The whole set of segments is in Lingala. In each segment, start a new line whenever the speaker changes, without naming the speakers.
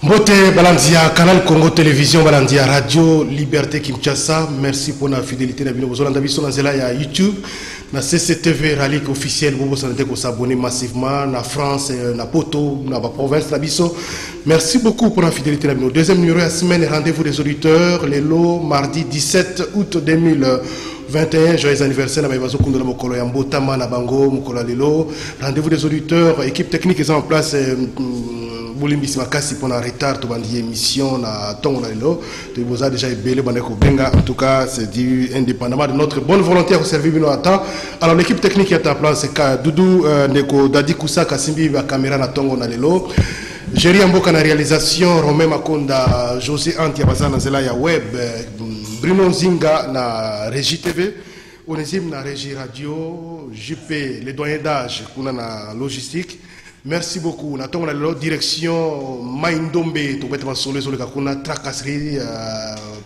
Mbote Balandia, Canal Congo Télévision, Balandia Radio, Liberté Kinshasa. Merci pour la fidélité. Vous avez vu YouTube, na CCTV Ralik officiel. Vous pouvez s'abonner massivement na France, na Poto, na province, na Bisso. Merci beaucoup pour la fidélité. Deuxième numéro de la semaine, rendez-vous des auditeurs. Lélo, mardi 17 août 2021, joyeux anniversaire. Rendez-vous des auditeurs, équipe technique est en place. Boulimbisi makasi pour un retard to bandi émission na tongo na lelo to boza déjà ebele bandeko benga. En tout cas c'est dit indépendamment de notre bonne volonté à servir bino à temps. Alors l'équipe technique est en place, c'est Doudou Neko Dadi Koussa Kasimbi la caméra na tongo na lelo, Géry Amboka na réalisation, Romain Makonda, José Antiabaza na zela ya web, Bruno Zinga na régie TV, Onésime na régie radio, JP les doyens d'âge kuna na logistique. Merci beaucoup. Nous avons la direction Maïndombe, tracasserie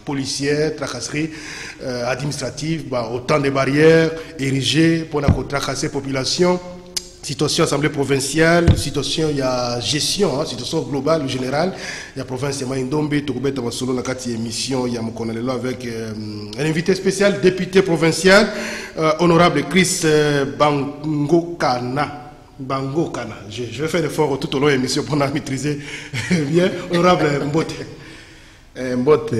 policière, tracasserie administrative, autant de barrières érigées pour tracasser la population. Situation assemblée provinciale, situation il y a gestion, situation globale générale. Il y a province de Maïndombe, émission, il y a mon avec un invité spécial, député provincial, honorable Chris Bangokana. Bangokana. Je vais faire l'effort tout au long de l'émission pour la maîtriser bien. Honorable Mbote.
Mbote,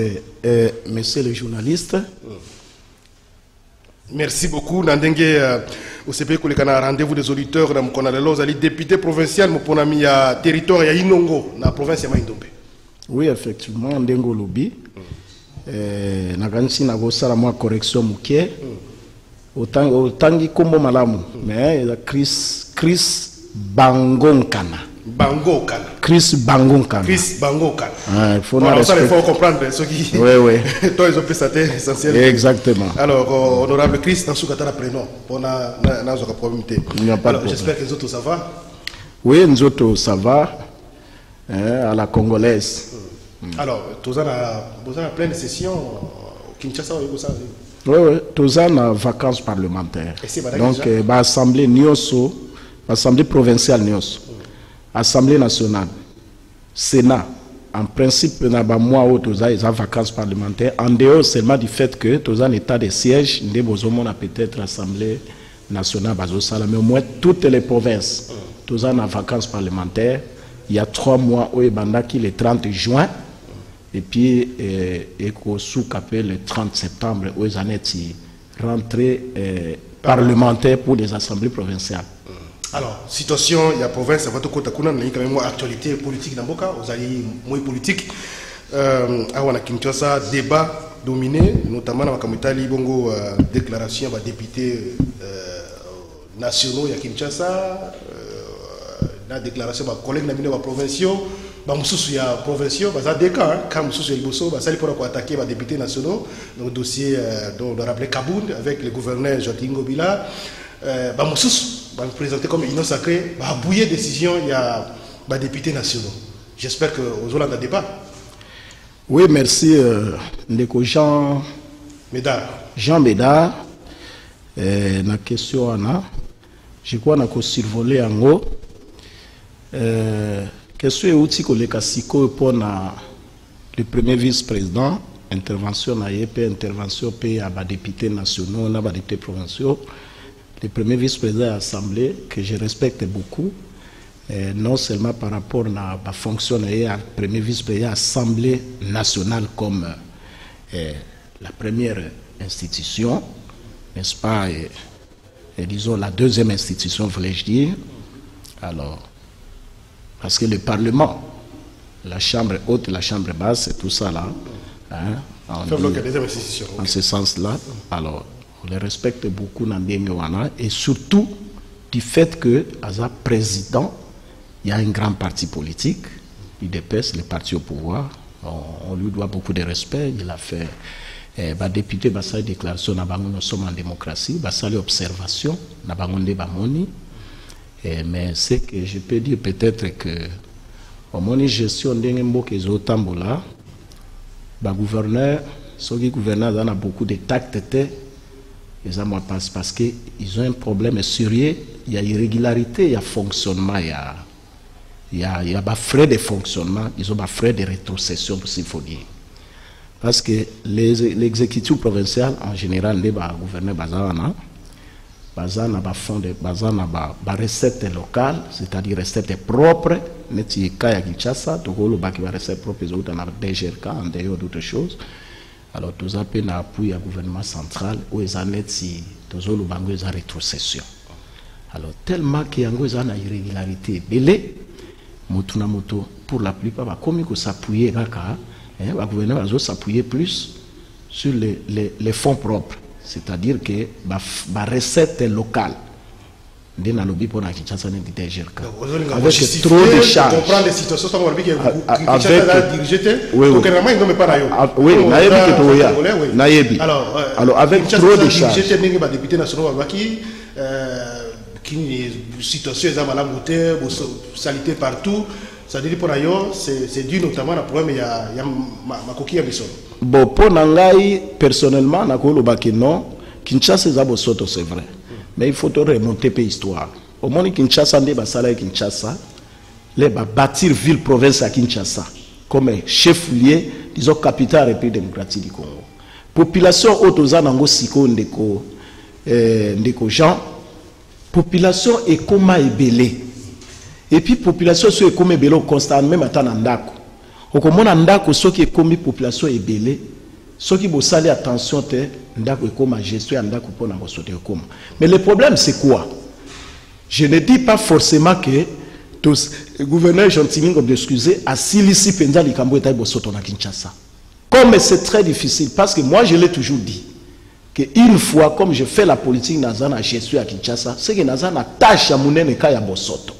monsieur le journaliste.
Merci beaucoup. Nandenge, au CP, qu'on a rendez-vous des auditeurs, on a le député provincial, mon ami à territoire, à Inongo, dans la province de Maïndombe.
Oui, effectivement, Ndengo Lobi. Nagansi Nagosala, moi, correction Mouké. Autant kombo malamu mais Chris Bangonkana.
Bangokana.
Chris Bangonkana.
Chris Bangokana.
Il faut
comprendre ce qui.
Oui, oui.
Toi, ils ont fait ça, essentiel.
Exactement.
Alors, honorable Chris, dans ce cas, tu as prénom. On a un problème. J'espère que les autres, ça va.
Oui, nous autres, ça va. À la congolaise.
Alors, tu as plein de sessions au Kinshasa.
Oui, oui, tous en vacances parlementaires. Donc, l'Assemblée Nyoso, l'Assemblée provinciale Nyoso, Assemblée nationale, Sénat, en principe, nous avons vacances parlementaires, en dehors seulement du fait que tous en état de siège, nous avons peut-être Assemblée nationale, mais au moins toutes les provinces, tous en vacances parlementaires, il y a 3 mois, où il y le 30 juin. Et puis, sous le 30 septembre, aux années rentrée parlementaire pour les assemblées provinciales.
Alors, situation, il y a province, ça va tout côté, il y a quand même actualité politique dans Boka, vous avez moins politique. On a Kinshasa, débat dominé, notamment dans la Kamitali, Bongo, déclaration des députés nationaux, il y a Kinshasa, la déclaration des collègues de la provinciaux. Il y a provinciaux, il y a des cas, quand il y a attaquer les députés nationaux, dans le dossier dont on a rappelé Kaboun, avec le gouverneur Jotingo Bila, il va présenter comme union sacrée, il y a bouillé décision, il y a des députés nationaux. J'espère que vous avez un débat.
Oui, merci. Jean Médard. Jean Médard, la question, je crois qu'on a survolé en haut. Qu'est-ce que outil que le pour le premier vice-président, intervention à l'EP, intervention à des députés nationaux, à des députés provinciaux, le premier vice-président de l'Assemblée, que je respecte beaucoup, non seulement par rapport à la fonction de la premier vice-président de l'Assemblée nationale comme la première institution, n'est-ce pas, et disons la deuxième institution, voulais-je dire. Alors, parce que le Parlement, la Chambre haute et la Chambre basse, c'est tout ça là. En ce sens-là. Alors, on les respecte beaucoup dans Wana, et surtout du fait que, à président, il y a un grand parti politique, l'UDPS, le parti au pouvoir. On lui doit beaucoup de respect. Il a fait député, il a déclaration, nous sommes en démocratie, il a observation, mais c'est que je peux dire peut-être que au moins gestion d'un mot les autres gouverneur, ceux qui gouvernent ont beaucoup de tact parce qu'ils ont un problème sérieux, il y a irrégularité, il y a fonctionnement, il il y a des frais de fonctionnement, ils ont des frais de rétrocession, s'il faut dire. Parce que l'exécutif provincial, en général, les gouverneurs bazana, bazana fond de bazana recettes locales, c'est-à-dire recettes propres, neti kaya Kinshasa, tokolo baki ba recettes propres, ils ont des DGRK en dehors d'autres choses. Alors, tout ça peut appuyer le gouvernement central où ils en sont tous les banques de rétrocession. Alors, tellement qu'il y a une irrégularité, pour la plupart, comme il s'appuyer, le gouvernement va s'appuyer plus sur les fonds propres, c'est-à-dire que les recettes locales. Avec trop de charges.
Comprendre les situations,
alors, avec trop de charges.
Situation salité partout, ça dit pour ailleurs, c'est dû notamment à problème, il y a ma coquille à Bissau.
Bon, pour Nangaï, personnellement, non, Kinshasa c'est vrai. Mais il faut remonter pour l'histoire. Au moins, Kinshasa, Kinshasa, les bâtir ville province à Kinshasa comme chef-lieu, disons capitale République démocratique du Congo. Population autozanango siko ndeko Jean, population est comme ebélé. Et puis population soit comme ebélé au constat même à ndako. Au comme ndako ce qui est comme population ebélé, ce qui vous salé attention te ndako est comme gestion ndako pour na sauter comme. Mais le problème c'est quoi? Je ne dis pas forcément que tous le gouverneur Gentilini comme d'excuser à Silisi Penza Likambo et Bosoto na Kinshasa. Comme c'est très difficile parce que moi je l'ai toujours dit qu'une fois comme je fais la politique nazana gestion à Kinshasa, c'est que nazana tâche à Mounene Kaya Bosoto.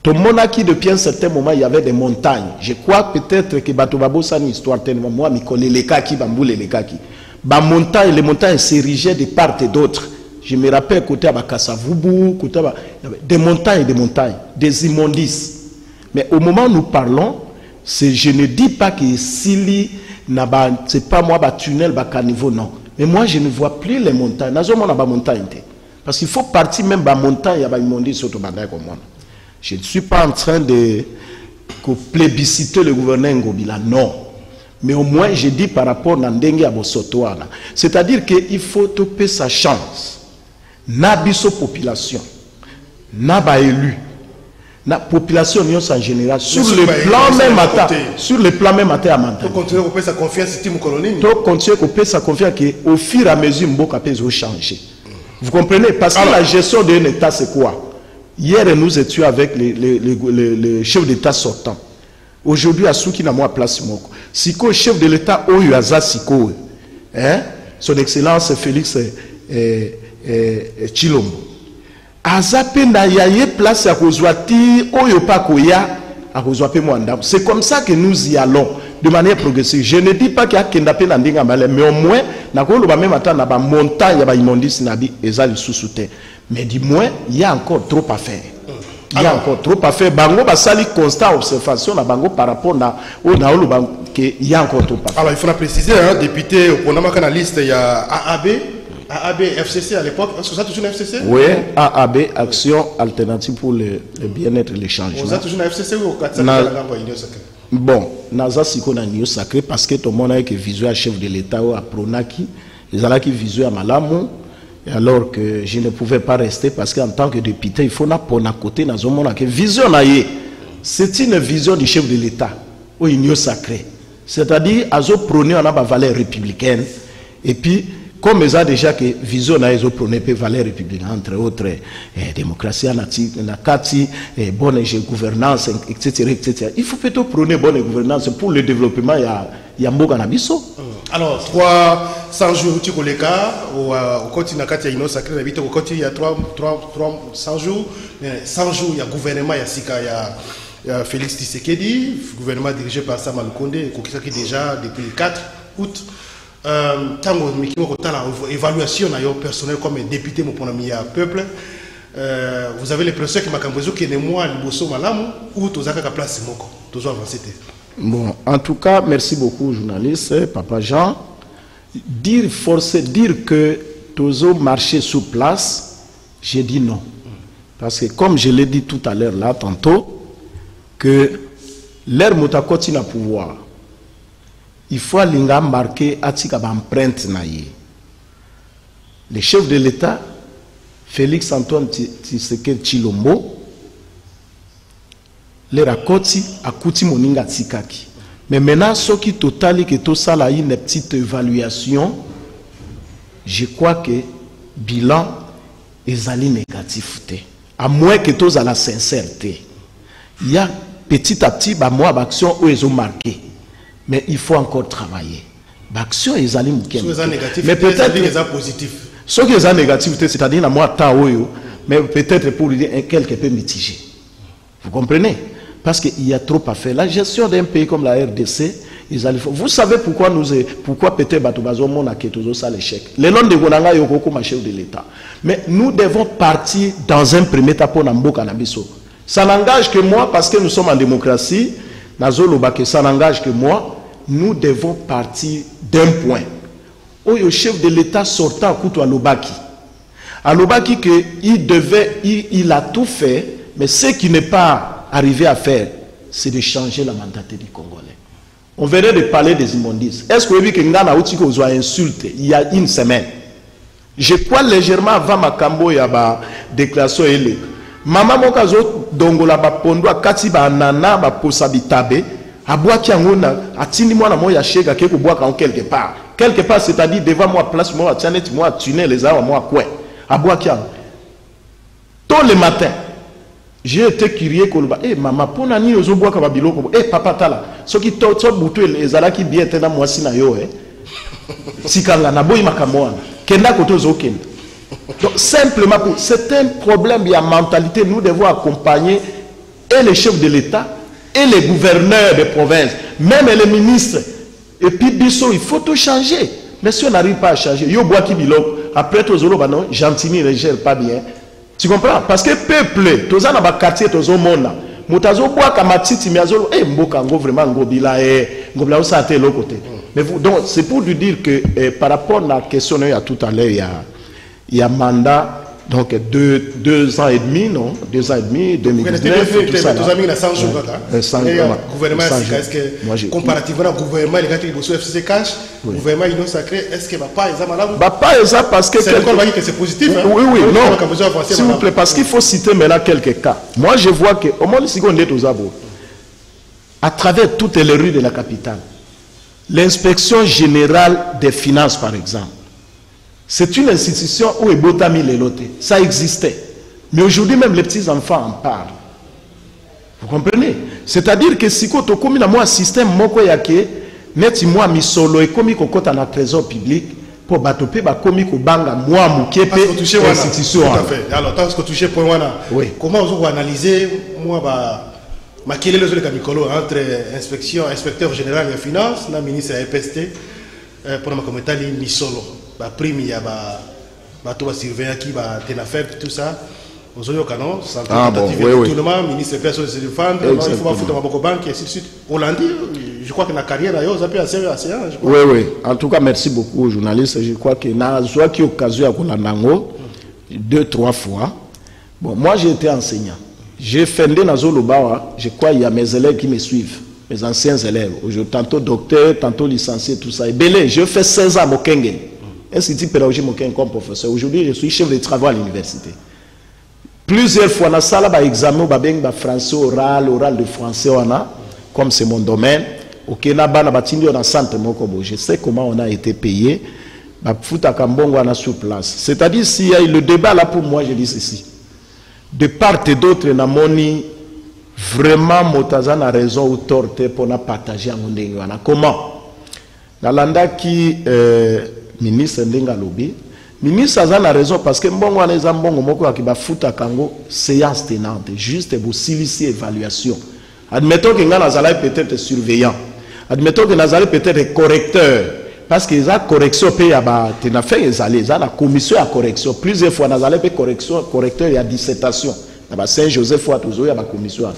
Tout le monde a qui depuis un certain moment il y avait des montagnes. Je crois peut-être que Batobabo c'est une histoire tellement moi me connais les kaki bamboule les kaki. Les montagnes s'érigeaient de part et d'autre. Je me rappelle côté à Kassavubu, côté à des montagnes, des immondices. Mais au moment où nous parlons, je ne dis pas que Sili c'est pas moi ba tunnel ba caniveau non. Mais moi je ne vois plus les montagnes. Nazo mona ba montagne parce qu'il faut partir même ba montagne ya ba immondice auto bandai comme moi. Je ne suis pas en train de plébisciter le gouverneur Ngobila non. Mais au moins je dis par rapport à Ndenge à Bosotoana. C'est-à-dire qu'il faut topper sa chance. Nabiso population, naba élu, na population en général sur le plan même matin, sur le plan même matin à matin.
Pour continuer à couper sa confiance, c'est mon colonie.
Pour continuer à couper sa confiance qu'au fur et à mesure Mboka peut changer. Vous comprenez? Parce que la gestion d'un État c'est quoi? Hier nous étions avec les chefs d'État sortants. Aujourd'hui à Souki na moi place moko. Siko chef de l'État Oyuaza Siko, son Excellence Félix Chilombo azapenda yaye place à kozwati oyo pa koya à kozwape mwanda. C'est comme ça que nous y allons de manière progressive. Je ne dis pas qu'il y a kenda pe na ndinga male, mais au moins na ko loba même ata na ba montagne ya ba immondice na bi ezali sous-souté. Mais du moins il y a encore trop à faire. Il y a encore trop à faire. Bango basali constat observation na bango par rapport na o na olo que il y a encore trop à faire.
Alors il faut préciser député au Ponama na liste il y a AAB FCC à l'époque, est-ce que ça toujours une FCC?
Oui, AAB, Action Alternative pour le bien-être et le changement.
Vous êtes toujours une FCC ou au 4
Bon, Naza Siko na Union Sacré parce que tout le monde a que visuel chef de l'État à Pronaki, ils ont qui visuel à Malamu, alors que je ne pouvais pas rester parce qu'en tant que député, il faut na pour na côté na zomona que vision naie. C'est une vision du chef de l'État au Union Sacré. C'est-à-dire azo prôner en a valeur républicaine et puis comme ils ont déjà que vision na ils ont prôné pe valeur républicaine entre autres démocratie nakati bonne gouvernance etc. Il faut plutôt prôner bonne gouvernance pour le développement ya mboka na biso.
Alors 300 jours tu koleka au continent nakati ya Union Sacré na bito au continent il y a 300 jours 100 jours il y a gouvernement ya sika ya Félix Tshisekedi, gouvernement dirigé par Sam Lukonde qui déjà depuis le 4 août. Tango mikimo kotala évaluation na yo personnel comme député mo pona miya peuple, vous avez l'impression que makambozo qui est moi liboso malamu ou tozaka ka place moko tozo avancer.
Bon, en tout cas merci beaucoup journaliste Papa Jean. Dire que tozo marcher sur place, j'ai dit non. Parce que comme je l'ai dit tout à l'heure là tantôt, que l'air motakoti na pouvoir, il faut linga marquer atika ba empreinte na ye. Le chef de l'État, Félix Antoine Tshisekedi Tshilombo, le rakoti akuti moninga tsikaki. Mais maintenant, ce qui totali que tout ça là une petite évaluation, je crois que bilan est allé négatif. À moins que tout à la sincérité. Il y a petit à petit, bah moi, l'action où ils ont marqué. Mais il faut encore travailler. L'action est allée
mais peut-être qu'ils sont positifs.
Ce qui est négatif, c'est-à-dire moi, mais peut-être pour dire quelque peu mitigé. Vous comprenez? Parce qu'il y a trop à faire. La gestion d'un pays comme la RDC, vous savez pourquoi peut-être Batoubazomo n'a que ça l'échec. Les noms de Gonanga Yoko comme chef de l'État. Mais nous devons partir dans un premier temps pour Nambo Kanabiso. Ça n'engage que moi, parce que nous sommes en démocratie, ça n'engage que moi, nous devons partir d'un point. Où le chef de l'État sortant à Koutou à Lobaki. À Lobaki, il a tout fait, mais ce qui n'est pas arrivé à faire, c'est de changer la mentalité du Congolais. On venait de parler des immondices. Est-ce que vous avez vu que Ngana Outiko vous a insulté il y a une semaine? Je crois légèrement avant ma cambo, il y a une déclaration. Maman Mokazo Dongola Bapondo, Kati Banana, Baposabitabe, Abouaki Angona, Atini moi na moya chega quelque bois quelque part. Quelque part, c'est-à-dire devant moi, place moi, Tianet, moi, tuner les arbres, moi, quoi. Abouaki Angona. Tôt le matin, j'ai été curieux Koloba. Eh maman, pour nani ozoboa ka babiloko. Eh papa tala. Ce qui to butu ezala ki bien tena mwasi na yo Sikanga na boyi makamwana. Kenda koto zokenda. Donc simplement c'est un problème de mentalité. Nous devons accompagner et les chefs de l'État et les gouverneurs de province, même les ministres. Et puis biso, il faut tout changer. Mais si on n'arrive pas à changer, yo bois ki biloko. Après tozolo banon, Gentini ne gère pas bien. Tu comprends? Parce que peuple, tous les quartiers, tous les monde, mutazo bois kamatiti miazolo, mboka ngo vraiment ngo bila ngobla osate l'autre côté. Mais donc c'est pour lui dire que par rapport à la question il y a tout à l'heure il y a mandat donc 2 ans et demi non 2 ans et demi 2019 tout ça. Tous amis na 100 jours là.
Gouvernement est-ce que comparativement au gouvernement les gars qui bossent FCC cash, gouvernement ils ont sacré est-ce que pas exemple là? Pas exemple parce que c'est encore que c'est positif.
Oui non. S'il vous plaît parce qu'il faut citer maintenant quelques cas. Moi je vois que au moins le second est aux abos. À travers toutes les rues de la capitale. L'inspection générale des finances par exemple. C'est une institution où est botami les lotés. Ça existait. Mais aujourd'hui, même les petits-enfants en parlent. Vous comprenez? C'est-à-dire que si tu as un système, net moi misolo et komi kokota na trésor public pour batoper ba komi ko banga moi mukepe institution.
Tout à fait. Alors tant que toucher point wana. Comment on va analyser moi ma quel est le camicolo entre inspecteur général des finances, la ministre EPST pour ma communauté misolo. Ba prime il y a ba to ba surveiller qui ba tenafek tout ça ozoyo canon santé totalement ministre personne se défendre il faut pas foutre ma boko banque et ainsi de suite Hollandi je crois que na carrière là ça peut assez je crois.
Oui en tout cas merci beaucoup aux journalistes je crois que na zoa qui occasion à Kolandango 2-3 fois bon moi j'ai été enseignant j'ai fondé na Zolobawa je crois il y a mes élèves qui me suivent mes anciens élèves aujourd'hui tantôt docteur tantôt licencié tout ça et belé je fais 16 ans au Kengen. Institut pédagogique comme professeur. Aujourd'hui, je suis chef de travaux à l'université. Plusieurs fois, dans la salle, il y a examen, français oral de français, comme c'est mon domaine. Au Kenya, je sais comment on a été payé. Sur place. C'est-à-dire, s'il y a eu le débat là pour moi, je dis ceci. De part et d'autre, vraiment, Motazan a raison ou tort pour partager à mon comment? Nalanda qui. Ministre Ndenga Lobi. Ministre a la raison parce que mbongo aneza mbongo moko akiba futa kango séance tenante juste pour s'illuster évaluation. Admettons que Nazala peut-être surveillant. Admettons que Nazala peut-être correcteur parce que la correction paye à tena fait la commission à correction plusieurs fois Nazala peut correction correcteur il y a dissertation. Dans Saint-Joseph fois toujours il y a la commission.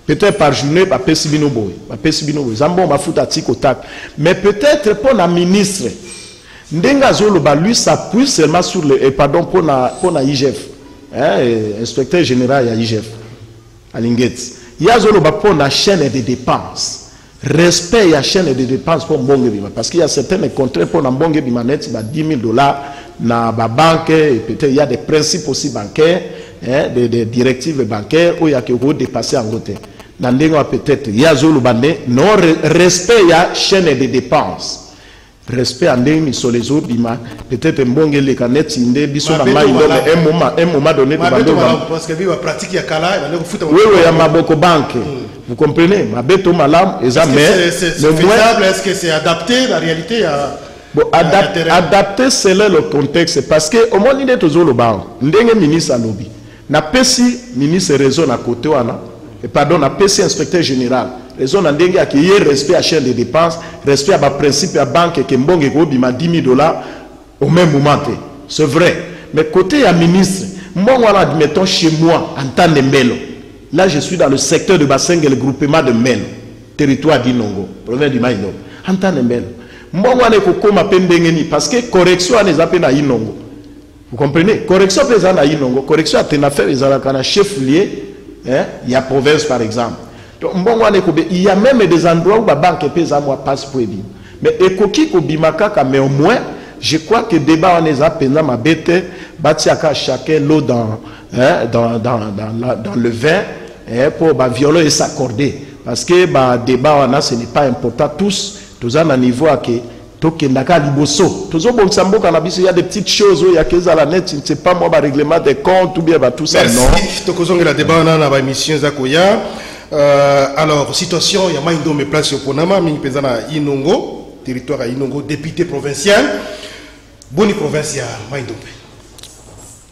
Peut-être par journée par pesibino boy, par pesibino boy. Zambon ba futa tiko tak. Mais peut-être pour la ministre Ndenga Zoloba, lui, s'appuie seulement sur le. Pardon, pour la IGF. Inspecteur général à IGF. À Linguet. Il y a une chaîne de dépenses. Respect la chaîne de dépenses pour Mbonge Bima. Parce qu'il y a certaines contrats pour Mbonge Bima net, $10 000 dans la banque, et peut-être il y a des principes aussi bancaires, hein, des directives bancaires où il y a que vous dépasser en côté. Dans peut-être il y a non respect la chaîne de dépenses. Respect en demi sur les autres Bima. Peut-être Mbonge les canettes inde biso na mai un moment donné
parce que la pratique ya kala
oui il y a maboko banque. Vous comprenez? Ma beto malam et ça mais
c'est faisable, est-ce que c'est adapté la réalité à
bon, adapter c'est là le contexte parce que au moins il est toujours le banc. Ndenge ministre à lobby. Na pesi ministre raison à côté wana et pardon na pesi inspecteur général. Raison na ndenge accueillir respect à chaîne de dépenses, respect à principe à banque que mbonge ko bima $10 000 au même moment. C'est vrai. Mais côté à ministre, moi wana admettons chez moi en tant que mbelo. Là, je suis dans le secteur de Bassengue, le groupement de Melo, territoire d'Inongo, province du Maïno. Entendez Melo. Moi, parce que correction n'est pas à Inongo. Vous comprenez? Correction est à Inongo. Correction est à faire les chef-lieu, il y a province par exemple. Donc, il y a même des endroits où la banque peut passe pour dire. Mais ekoki ko bimaka mais au moins, je crois que débat on est à peine ma bête, batiaka chacun l'eau dans le vin pour violer et s'accorder. Parce que le débat, ce n'est pas important. Tous à un niveau à que il y a des petites choses, il y a que ça la net, je ne sais pas moi, le règlement des comptes ou bien tout ça.
Merci. La débat dans la émission Zakoya. Alors, situation, il y a Maindo me place au Ponama, Minipezana Inongo, territoire à Inongo, député provincial. Boni provincial, Maindo.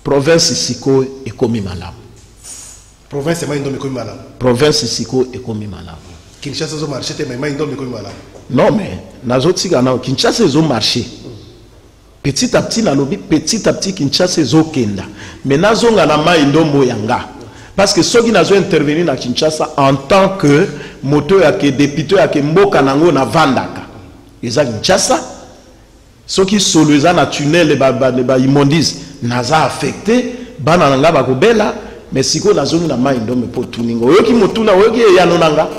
Province Siko et Komi Malam.
Province Maindo et Komi Malam.
Province Siko et Komi Malam.
Kinshasa zo marché mais Maindo et Komi Malam.
Non mais nazoti gana Kinshasa zo marché. Petit à petit na lobi petit à petit Kinshasa zo kenda. Mais nazo ngana Maindo moyanga. Parce que ceux qui nazo intervenir na Kinshasa en tant que moto ya ke député ya ke mboka nango na vandaka. Eza Kinshasa. Ceux qui sont les na tunnel les immondices naza affecté bananga bakobela mais siko nazongi na Maindo me potuningo oyoki motuna oyoki yanonanga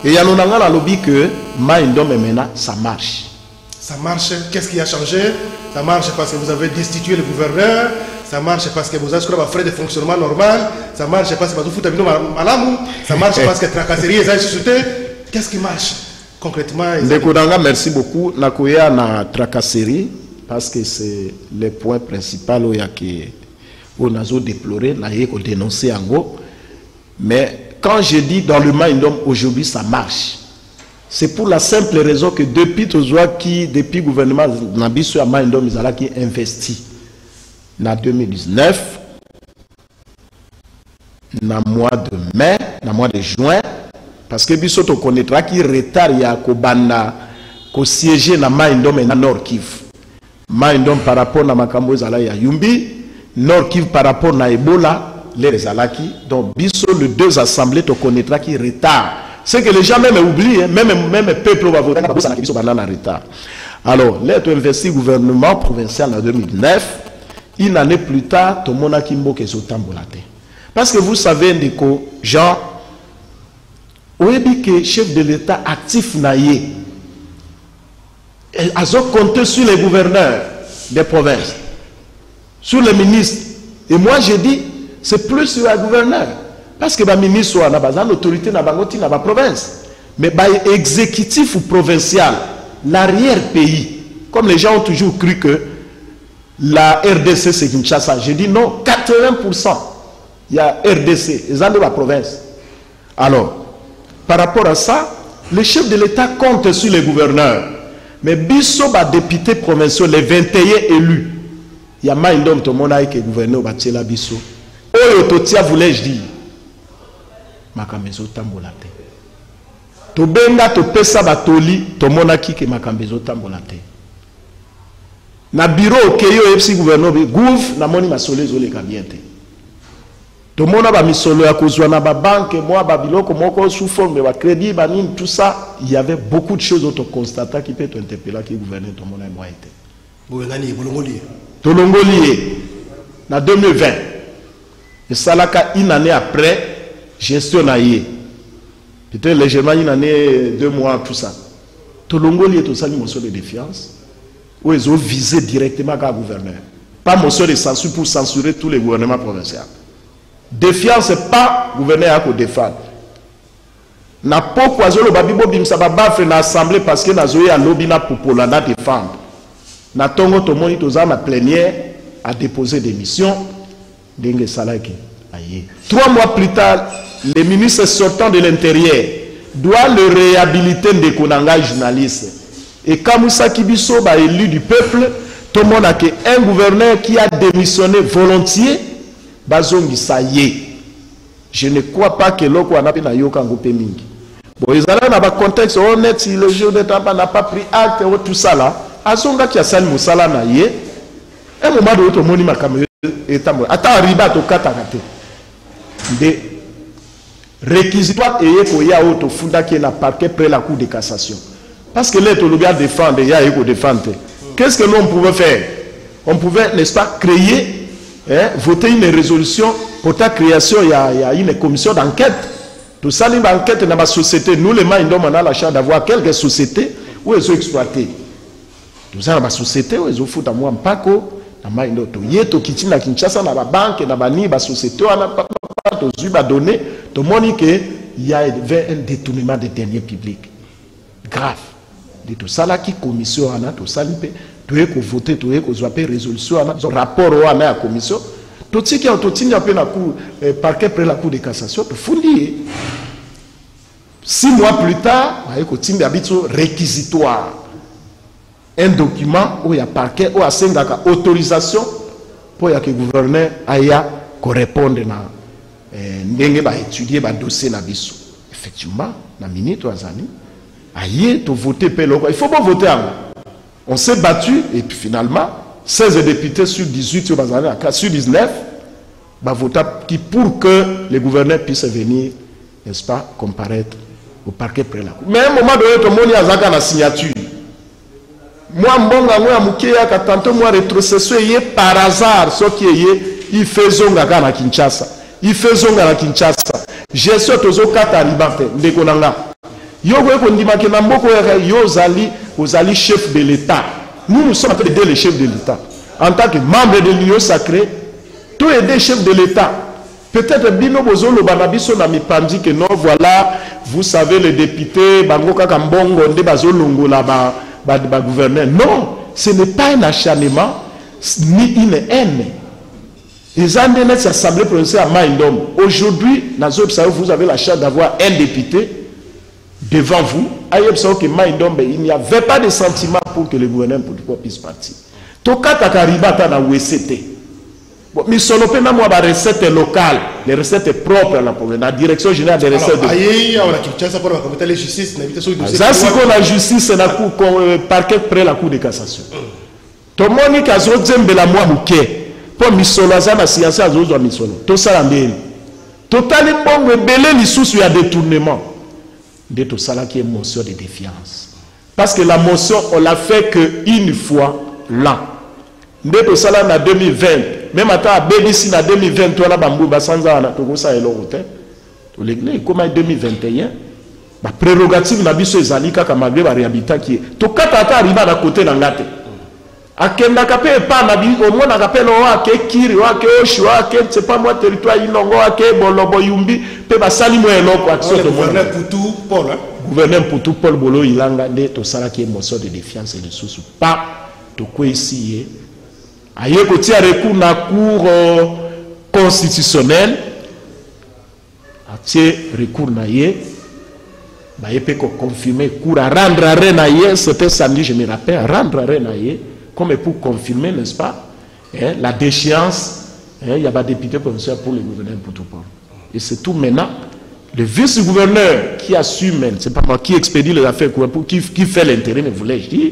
et yanonanga na lobby que Maindo me mena ça marche.
Ça marche. Qu'est-ce qui a changé? Ça marche parce que vous avez destitué le gouverneur. Ça marche parce que vous avez un frais de fonctionnement normal. Ça marche parce que vous avez malamou. Ça marche parce que tracasserie est société. Qu'est-ce qui marche concrètement?
Ndekodanga, merci beaucoup. Nakoya na tracasserie parce que c'est le point principal où il y a que on a déploré, on a dénoncé en gros. Mais quand je dis dans le Maïndom aujourd'hui ça marche, c'est pour la simple raison que depuis le gouvernement Nabiso à Maïndom ils ont qui investi en 2019, dans le mois de mai, dans le mois de juin, parce que Biso to connaîtra qui retard il y a Kobana ko siéger dans Maïndom et dans Nord Kivu. Maïndom par rapport à Makambo Zala ya Yumbi, Nord Kivu par rapport à Ebola, les Alaki. Donc, Biso, les deux assemblées, tu connaîtras qui retard. C'est que les gens même oublient, même le peuple va voter dans le retard. Alors, là, tu investis le gouvernement provincial en 2009, une année plus tard, tu as mon akimbo qui est au tambolate. Parce que vous savez, Jean, que chef de l'État actif naïe, a compté sur les gouverneurs des provinces, sur les ministres. Et moi, je dis, c'est plus sur le gouverneur. Parce que le ministre a l'autorité dans la province. Mais l'exécutif provincial, l'arrière-pays, comme les gens ont toujours cru que la RDC c'est Kinshasa, je dis non, 80%. Il y a RDC, ils ont de la province. Alors, par rapport à ça, le chef de l'État compte sur les gouverneurs. Mais Bisso, député provincial, les 21 élus, il y a Maïndom, tout le monde a été gouverneur, Batela Bisso. Oyo totia voulais-je dire, Makamezo tambolate. To benga to pesa batoli, to monaki ke Makamezo tambolate. Na bureau okeyo epsi gouverneur gouv na moni masole zo le kabiente. To mona ba misolo ya kozwa na ba banque moi ba biloko moko sous forme ba crédit ba nini tout ça, il y avait beaucoup de choses auto constata qui peut t'interpeller qui gouverneur to mona moi été.
Boyangani bolongoli.
To longoli na 2020. Et ça là une année après gestion naïe peut-être légèrement une année, 2 mois, tout ça. Tout le monde est aussi une motion de défiance, où ils ont visé directement le gouverneur. Pas motion de censure pour censurer tous les gouvernements provinciaux. Défiance, c'est pas le gouverneur à défendre. Na pas quoi le babibo bimsa babafre na assemblée parce que na zoé à lobina pour polana défendre. Na tongo to moni toza na plénière à déposer des missions d'Inge Salaki. 3 mois plus tard, le ministre sortant de l'Intérieur doit le réhabiliter de Konanga journaliste. Et Kamoussa Kibiso, élu du peuple, tout le monde a un gouverneur qui a démissionné volontiers, Bazongi Saye. Je ne crois pas que l'on a pu mingi. Bon, ils allaient dans le contexte honnête, si le jour de temps n'a pas pris acte, tout ça là, Azonga qui a sali Moussala Naye, un moment de l'autre, moni makamé est à moi. Attends, riba to katakate. Des réquisitoires et qu'il y a autre funda qui est parquet près la Cour de cassation. Parce que l'être le gars défendre, il y a éco défendre. Qu'est-ce que l'on pouvait faire? On pouvait, n'est-ce pas, créer, voter une résolution pour ta création. Il y a une commission d'enquête. Tout ça, l'enquête dans la société. Nous, les mains, on a la chance d'avoir quelques sociétés où ils ont exploité. Tout ça, dans la société, où ils ont foutu à moi un paco. Dans la Yeto, qui na Kinshasa, dans la banque, dans la société, on a pas donné. Tout le monde qu'il y avait un détournement des deniers publics. Grave. De tout ça, là, qui commission, on a tout ça, tout est voté, tout est une résolution, on a rapport à la commission. Tout ce qui a été appelé la cour, parquet près la cour de cassation, tout fondé. 6 mois plus tard, il y a un réquisitoire. Un document où il y a parquet, où il y a autorisation pour que le gouverneur aille répondre à étudier le dossier. Effectivement, dans la minute, aïe, tu voter il faut pas voter. On s'est battu et puis finalement, 16 députés sur 18, sur 19, voter pour que le gouverneur puisse venir, n'est-ce pas, comparaître au parquet près la cour. Mais à un moment donné, tout le monde a la signature. Moi, tantôt, moi, rétrocession, par hasard, ce qui est, il fait zonga à Kinshasa. Il fait zonga à Kinshasa. J'ai sûr que vous avez chef de l'État. Nous sommes en train d'aider les chefs de l'État. En tant que membre de l'Union sacrée, tous les chefs de l'État. Peut-être Bino Bozolo Banabiso n'a pas dit que non, voilà, vous savez, les députés, Bangoka Kambongo, Ndebazolongo là-bas. Gouverneur. Non, ce n'est pas un acharnement ni une haine. Les assemblées provinciales à Maïndom. Aujourd'hui, vous avez la chance d'avoir un député devant vous. Il n'y avait pas de sentiment pour que le gouverneur puisse partir. Toka Takaribata na WCT. Mais ce n'est pas la recette locale, les recettes propres à la province, la direction générale des recettes. Ça, c'est qu'on a justice, c'est la cour, parquet près la cour de cassation. Tout le monde qui a dit la moi bouquet, pour misolo, ça na science à zozwa misolo. Tout ça la mbeli. Total bon rebelle les sous à détournement. De tout ça là qui est motion de défiance. Parce que la motion on l'a fait que une fois là. De tout ça là en 2020. Même à BBC en 2023, la bambou basanza na tokosa elote. To l'église comme en 2021, la prérogative na biso ezali kaka malgré ba réhabitant qui est. To kata ata riba na côté na ngate. Akenda kapé pa na bi au moins na kapé no ke kiri wa ke oshwa ke c'est pas moi territoire inongo ke bolobo yumbi pe basali mo eloko action de
gouverneur Poutou Paul.
Gouverneur Poutou Paul Bolo ilanga de to sala qui émotion de défiance et de sous pas to ko ici aye côté recours na cour constitutionnelle atie recours na ye ba peut confirmer cour à rendre arrêt na ye c'était samedi je me rappelle rendre arrêt na ye comme pour confirmer n'est-ce pas la déchéance il y a pas député provincial pour le gouverneur Poutoupor et c'est tout maintenant le vice-gouverneur qui assume c'est pas moi qui expédie les affaires pour qui fait l'intérêt mais voulais-je dire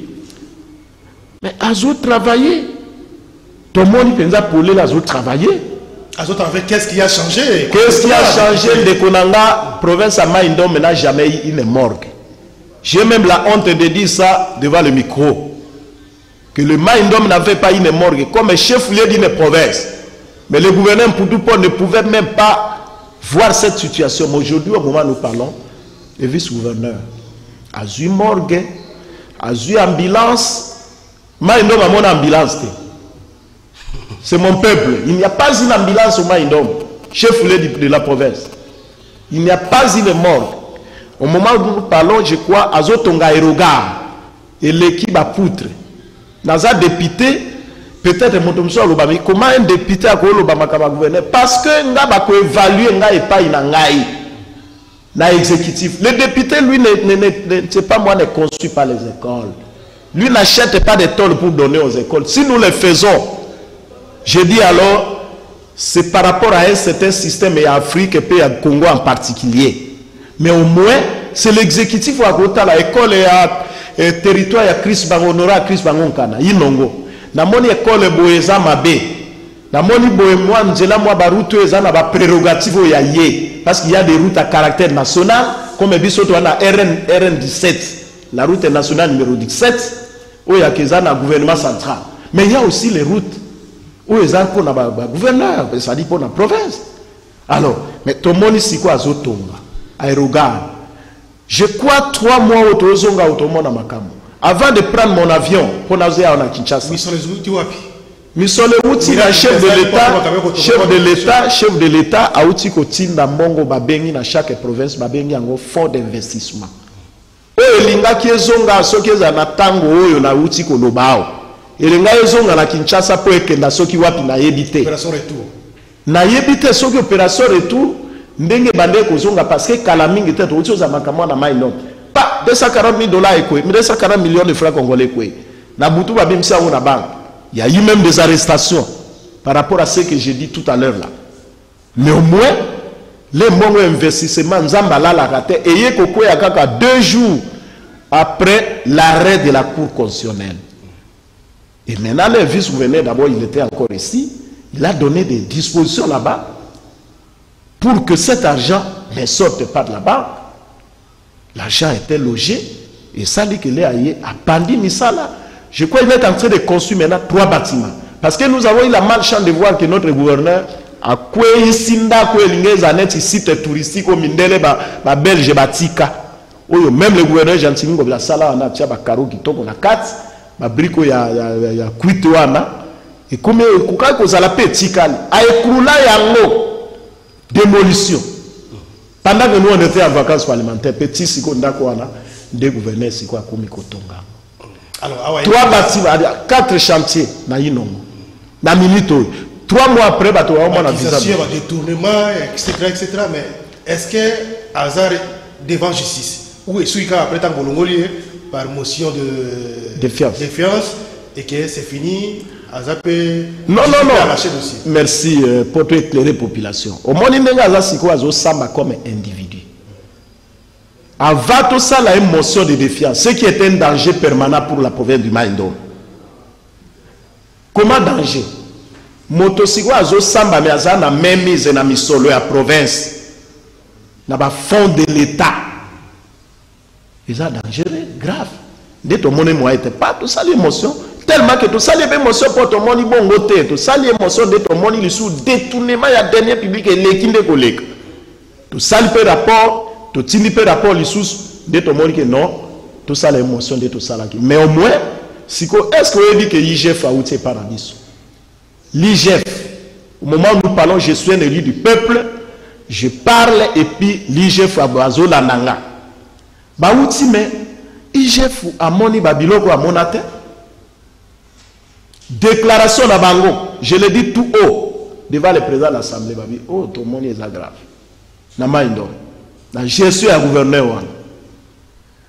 mais Azo travailler tout le monde peut pour les autres travailler.
Qu'est-ce qui a changé?
Qu'est-ce qui a changé de Konanga, province à Maïndom, n'a jamais eu une morgue. J'ai même la honte de dire ça devant le micro. Que le Maïndom n'avait pas une morgue, comme chef-lieu d'une province. Mais le gouverneur Poutoupor ne pouvait même pas voir cette situation. Mais aujourd'hui, au moment où nous parlons, le vice-gouverneur, a eu morgue, a eu ambulance, Maïndom a mon ambulance. C'est mon peuple. Il n'y a pas une ambulance au Maïndom, chef de la province. Il n'y a pas une morgue. Au moment où nous parlons, je crois, à Zotonga et Rogar, et l'équipe à poutre. Dans un député, peut-être comment un député a gouverner? Parce que nous avons évalué l'exécutif. Le député, lui, c'est pas moi, n'est conçu par les écoles. Lui n'achète pas des tôles pour donner aux écoles. Si nous le faisons, je dis alors, c'est par rapport à un certain système et à Afrique et puis à Congo en particulier. Mais au moins, c'est l'exécutif qui a l'école et à territoire à Chris Bangonora, Chris Bangonkana, Inongo. Na moni école boeza mabe. Na moni boemwa nzela mwa baruto eza na ba prérogative ya yé parce qu'il y a des routes à caractère national comme bisoto na RN 17, la route nationale numéro 17 où il y a un gouvernement central. Mais il y a aussi les routes où il y a un gouverneur, ça dit pour la province. Alors, mais tout le monde ici quoi zotonga, aérogare. Je crois 3 mois au tozonga au monde à Makamu. Avant de prendre mon avion pour aller à Kinshasa. Misole Outi, chef de l'État, a outi kotinda mbongo babengi na chaque province babengi yango fonds d'investissement. Oyo linga kiezonga soki za na tango oyo na outi ko lobao. Elinga ezonga na Kinshasa po ekenda soki wapi na yebite.
Opération retour.
Na yebite soki opération retour ndenge bande kozonga parce que kala mingi tete outi za makamwa na maino. Pas 240 000 dollars ekwe, 240 millions de francs congolais ekwe. Na butu babimisa na banque. Il y a eu même des arrestations par rapport à ce que j'ai dit tout à l'heure là. Mais au moins, les bons investissements, Nzambala la raté, et il y a 2 jours après l'arrêt de la Cour constitutionnelle. Et maintenant, le vice-gouverneur, d'abord, il était encore ici, il a donné des dispositions là-bas pour que cet argent ne sorte pas de la banque. L'argent était logé, et ça dit qu'il est allé à Bandi Misala. Je crois qu'il est en train de construire maintenant 3 bâtiments. Parce que nous avons eu la malchance de voir que notre gouverneur a un site touristique au Mindele, Belge, Batika. Même le gouverneur Jantingo, comme la Sala, on a un carreau qui tombe, on a 4, un brico, il y a Kuituana. Et comme il y a la petite, a écroulé démolition. Pendant que nous on était en vacances parlementaires, petit Sikonda Kouana, des gouverneurs Sikwa Kotonga. Alors, 3 bâtiments, 4 chantiers, na Inongo. Na minute, 3 mois après, bateau au moins
détournement, etc. Mais est-ce que hasard devant justice ou est-ce qu'après tant que par motion de défiance et que c'est fini, hasard peut.
Non. Merci pour éclairer la population. Au moins, il y a comme individu. Avant tout ça, la émotion de défiance, ce qui est un danger permanent pour la province du Maïndom. Comment danger? Motosikwa azo samba mais aza na même mise na misolo ya province. Na ba fond de l'État. Ils ont dangereux, grave. Dès ton monde moi était pas tout ça l'émotion. Tellement que tout ça l'émotion pour ton monde bon côté. Tout ça l'émotion de ton monde il sous détournement ya dernier public et l'équipe de collègues. Tout ça le rapport. Tout ça le rapport les sous de ton monde que non. Tout ça l'émotion de tout ça là. Mais au moins, est-ce que vous dit que l'IGF a outé par amis? L'IGF, au moment où nous parlons, je suis un élu du peuple, je parle et puis l'IGF a besoin de nanga. Bah outi mais IGF a moni babiloko a monate. Déclaration à Bango, je le dis tout haut devant le président de l'Assemblée, babi, oh ton moni est grave. Na maindo. Na je suis un gouverneur.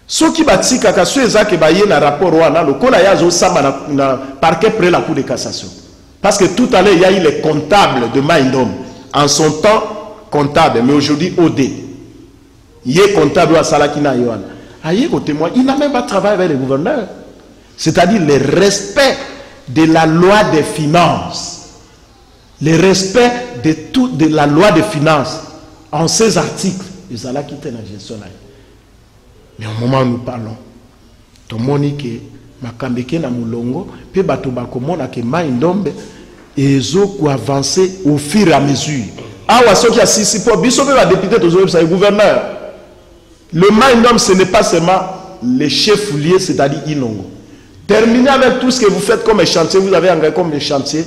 Ce qui bâtit kaka sur ezake baye na rapport wana le kola yazo samba na parquet près la cour de cassation. Parce que tout à l'heure il y a eu les comptables de Maïndom en son temps comptable mais aujourd'hui OD. Il est comptable à Salakina Yohan. Aïe au témoin, il n'a même pas travaillé avec le gouverneur. C'est-à-dire le respect de la loi des finances. Le respect de la loi des finances en ces articles. Ils allaient quitter la gestion là. Mais au moment où nous parlons, tout le monde qui est na mulongo, puis batuba komona ke Maïndombe et zo avancer au fur et à mesure. Ah ouais, ce qui a six pour biso be la député toujours ça gouverneur. Le Maïndom, ce n'est pas seulement les chefs liés, c'est-à-dire Inongo. Terminez avec tout ce que vous faites comme chantier. Vous avez engagé comme chantier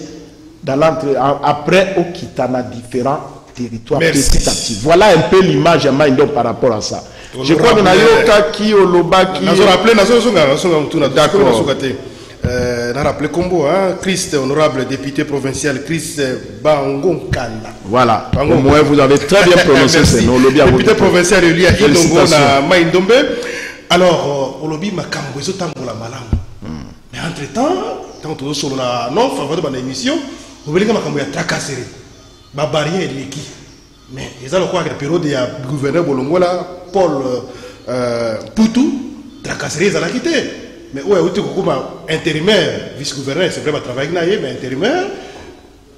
dans l'entrée. Après, au Kitana, différents territoires petit à petit. Voilà un peu l'image de Maïndom par rapport à ça. Je crois que Nayoka, qui Oloba, qui.
D'accord. On a rappelé Combo, Christ, honorable député provincial, Christ Bangon Kanda.
Voilà. Au moins, vous avez très bien prononcé ce nom.
Député provincial élu à Inongo na Maïndombe. Alors, au lobby Makambo, ils ont la malam. Mais entre-temps, quand on est sur la non faveur de l'émission, vous voyez que Makambo a tracassé. Ma barrière est l'équipe. Mais ils ont quoi que la période, il y a le gouverneur Bolongola, Paul Poutou, tracassé, ils ont quitté. Mais où est-ce que intérimaire, vice-gouverneur, c'est vrai, va travailler avec mais intérimaire,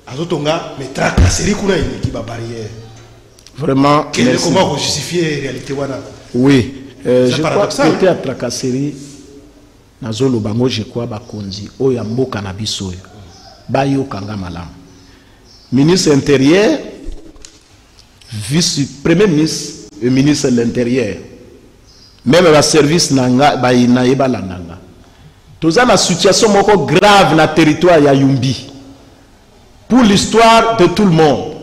Azotonga, mais tracasserie qu'on a une équipe à barrière.
Vraiment.
Comment justifier la réalité?
Oui. Je crois que c'était à tracasserie. Nazolo bango je crois bakonzi oya mboka na biso bayo kanga malam. Ministre intérieur, vice-premier ministre et ministre de l'intérieur. Même le service nanga ba inaeba la nanga. Tous la situation moko grave na territoire ya Yumbi. Pour l'histoire de tout le monde.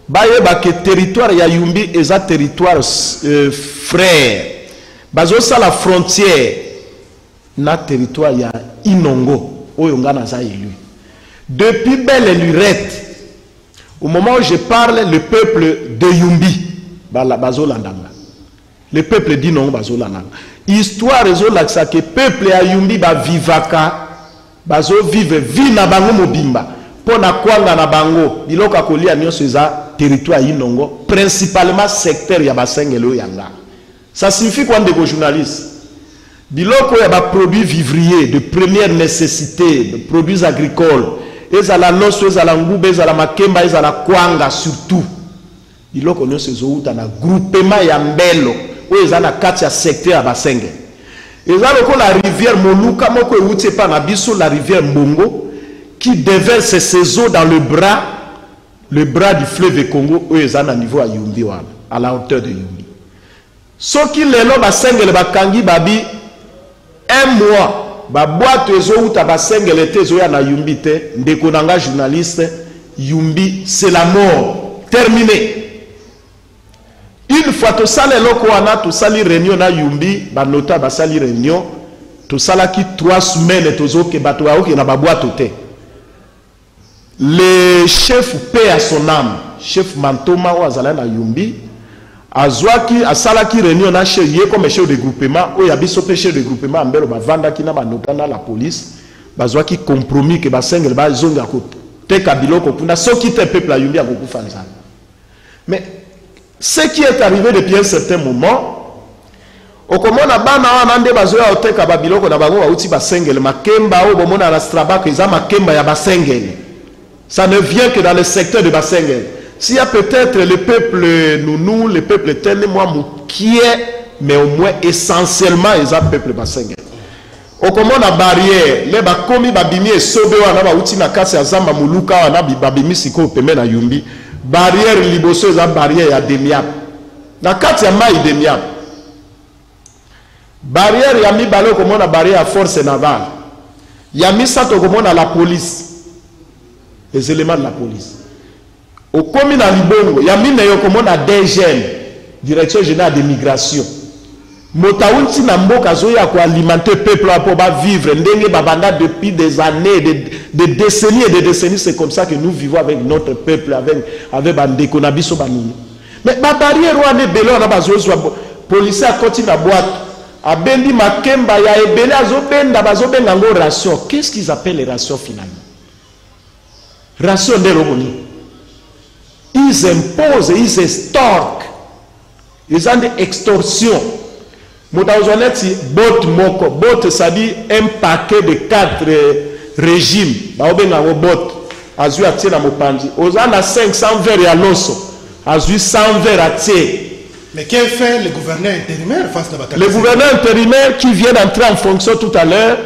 Baye ba que territoire ya Yumbi est un territoire frère. Bazo sa la frontière na territoire ya Inongo oyo ngana za élu. Depuis belle lurette, au moment où je parle, le peuple de Yumbi bazo landanga. Le peuple d'Inongo bazo landanga. Histoire rezo laksa que peuple ya Yumbi ba vivaka bazo vive na bango mobimba pona kwanga na bango biloka kolia nyonso eza territoire Inongo, principalement secteur ya basengelo yanga. Ça signifie quoi de journalistes? Biloko ya ba produits vivriers de première nécessité, de produits agricoles, ezala loso, ezala ngube, ezala makemba, ezala kwanga surtout. Biloko nyonso ezouta na groupement ya mbelo, oyo ezala kati ya secteur ya basenge. Ezala ko la rivière Moluka moko euti pa na biso la rivière Mbongo qui déverse ses eaux dans le bras du fleuve Congo oyo ezala na niveau à Yumbi wana, à la hauteur de Yumbi. Soki lelo basengele bakangi babi un mois ba boîte ezouta basengele te zoya na Yumbi te ndeko nanga journaliste Yumbi c'est la mort terminé. Une fois to sala loko wana to sali réunion na Yumbi ba nota ba sali réunion to sala ki 3 semaines to zo ke bato aoki na ba boîte te. Le chef paix à son âme, chef Mantoma ou azala na Yumbi azwaki asalaki réunion na chef yé comme chef de groupement ou yabiso chef de groupement mbelo ba vanda ki na ba nota na la police bazwaki compromis que ba sengel ba zonga ko te kabiloko kuna soki te peuple à Yumbi a beaucoup fanza. Mais ce qui est arrivé depuis un certain moment au komona bana wana nde bazoya oteka ba biloko na bango auti ba sengel makemba o bomona na straba que za makemba ya ba sengel. Ça ne vient que dans le secteur de Bassengel. S'il y a peut-être le peuple Nounou, le peuple Tene, moi, qui est, mais au moins essentiellement, ils ont le peuple Bassengel. Au comment la barrière, les bakomi babimi et sobe wana ba uti na kasi azamba muluka wana babimi siko peme na Yumbi. Barrière liboso za barrière ya demiap. Na kati ya mai demiap. Barrière ya mi balo comment la barrière à force navale. Ya mi sato comment la police. Les éléments de la police. Au commune à Libongo, il y a mis à DGM, Direction Générale de Migration. Motaounti Namboka Zoya pour alimenter le peuple pour vivre. Ndenge Babanda depuis des années, des décennies et des décennies, c'est comme ça que nous vivons avec notre peuple, avec Bandeko Nabiso Banini. Mais ma barrière, on est belé, on a besoin de police à continuer à boîte. A Bendi Makemba, ya ebele azobenda, bazobenga ngo ration. Qu'est-ce qu'ils appellent les rations finalement? Ration de revenus. Ils imposent, ils extorquent. Ils ont des extorsions. Moutaouzonetti, bot moko. Bot, ça dit un paquet de 4 régimes. Baobenga ngo bot. Azui atie na mopandi. Ozan a 500 verres à l'osso. Azui 100 verres à tie.
Mais qu'est-ce que fait le gouverneur intérimaire face à la bataille?
Le gouverneur intérimaire qui vient d'entrer en fonction tout à l'heure.